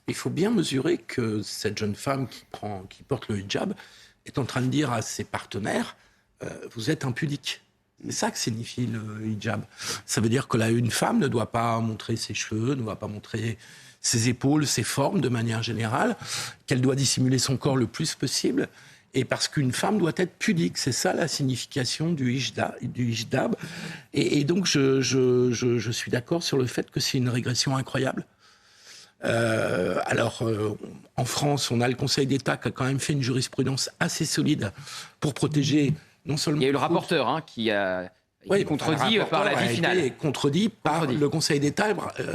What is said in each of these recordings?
Il faut bien mesurer que cette jeune femme qui porte le hijab est en train de dire à ses partenaires vous êtes impudiques. C'est ça que signifie le hijab. Ça veut dire que là, une femme ne doit pas montrer ses cheveux, ne doit pas montrer ses épaules, ses formes de manière générale, qu'elle doit dissimuler son corps le plus possible. Et parce qu'une femme doit être pudique, c'est ça la signification du hijab. Et donc je suis d'accord sur le fait que c'est une régression incroyable. En France, on a le Conseil d'État qui a quand même fait une jurisprudence assez solide pour protéger non seulement... Il y a eu le rapporteur qui a été contredit par l'avis final. Contredit par le Conseil d'État.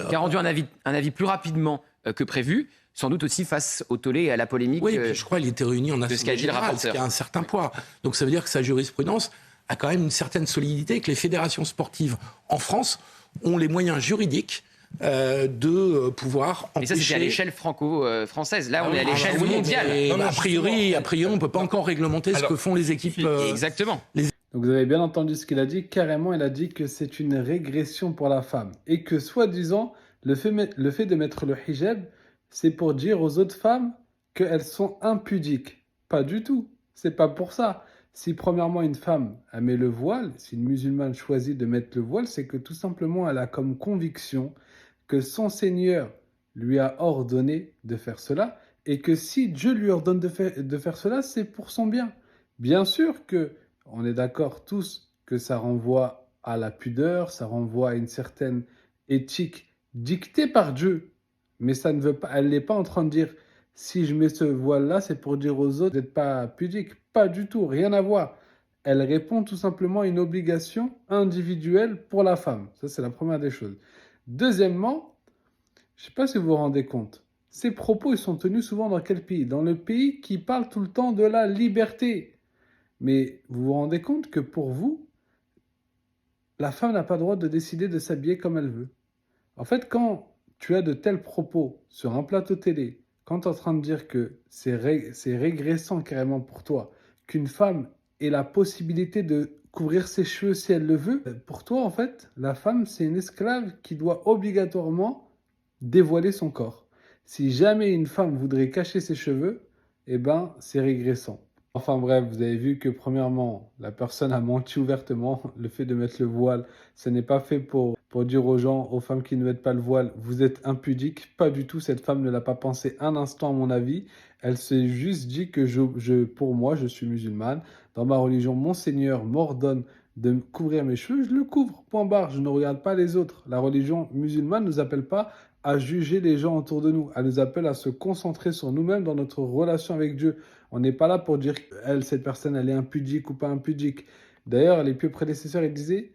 Qui a rendu un avis plus rapidement que prévu, sans doute aussi face au tollé et à la polémique. Oui, puis je crois qu'il était réuni en Assemblée générale, ce qui a un certain poids. Donc ça veut dire que sa jurisprudence a quand même une certaine solidité et que les fédérations sportives en France ont les moyens juridiques de pouvoir empêcher... Mais ça, c'était à l'échelle franco-française. Là, on est à l'échelle mondiale. A priori, on ne peut pas encore réglementer ce que font les équipes. Exactement. Donc vous avez bien entendu ce qu'il a dit. Carrément, il a dit que c'est une régression pour la femme. Et que, soi-disant, le fait de mettre le hijab, c'est pour dire aux autres femmes qu'elles sont impudiques. Pas du tout. C'est pas pour ça. Si premièrement une femme elle met le voile, si une musulmane choisit de mettre le voile, c'est que tout simplement elle a comme conviction que son Seigneur lui a ordonné de faire cela et que si Dieu lui ordonne de faire cela, c'est pour son bien. Bien sûr que on est d'accord tous que ça renvoie à la pudeur, ça renvoie à une certaine éthique dictée par Dieu. Mais ça ne veut pas, elle n'est pas en train de dire si je mets ce voile-là, c'est pour dire aux autres d'être pas pudiques. Pas du tout, rien à voir. Elle répond tout simplement à une obligation individuelle pour la femme. Ça, c'est la première des choses. Deuxièmement, je ne sais pas si vous vous rendez compte, ces propos, ils sont tenus souvent dans quel pays? Dans le pays qui parle tout le temps de la liberté. Mais vous vous rendez compte que pour vous, la femme n'a pas le droit de décider de s'habiller comme elle veut. En fait, quand tu as de tels propos sur un plateau télé, quand tu es en train de dire que c'est régressant carrément pour toi, qu'une femme ait la possibilité de couvrir ses cheveux si elle le veut, pour toi, en fait, la femme, c'est une esclave qui doit obligatoirement dévoiler son corps. Si jamais une femme voudrait cacher ses cheveux, eh ben, c'est régressant. Enfin bref, vous avez vu que premièrement, la personne a menti ouvertement. Le fait de mettre le voile, ce n'est pas fait pour dire aux gens, aux femmes qui ne mettent pas le voile, vous êtes impudiques. Pas du tout, cette femme ne l'a pas pensé un instant à mon avis. Elle s'est juste dit que pour moi, je suis musulmane. Dans ma religion, mon Seigneur m'ordonne de couvrir mes cheveux, je le couvre, point barre, je ne regarde pas les autres. La religion musulmane ne nous appelle pas à juger les gens autour de nous, elle nous appelle à se concentrer sur nous-mêmes dans notre relation avec Dieu. On n'est pas là pour dire elle, cette personne, elle est impudique ou pas impudique. D'ailleurs, les pieux prédécesseurs, ils disaient,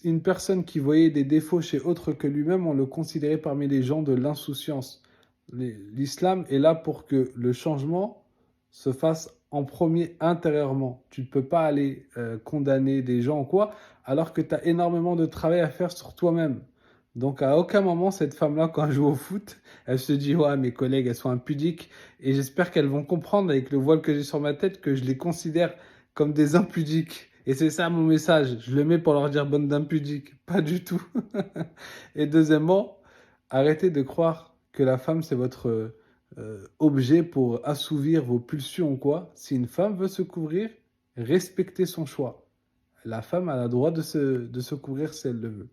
une personne qui voyait des défauts chez autre que lui-même, on le considérait parmi les gens de l'insouciance. L'islam est là pour que le changement se fasse en premier intérieurement. Tu ne peux pas aller condamner des gens ou quoi, alors que tu as énormément de travail à faire sur toi-même. Donc à aucun moment, cette femme-là, quand elle joue au foot, elle se dit « Ouais, mes collègues, elles sont impudiques. » Et j'espère qu'elles vont comprendre avec le voile que j'ai sur ma tête que je les considère comme des impudiques. Et c'est ça mon message. Je le mets pour leur dire bonne d'impudique. Pas du tout. Et deuxièmement, arrêtez de croire que la femme, c'est votre objet pour assouvir vos pulsions ou quoi. Si une femme veut se couvrir, respectez son choix. La femme a le droit de se couvrir si elle le veut.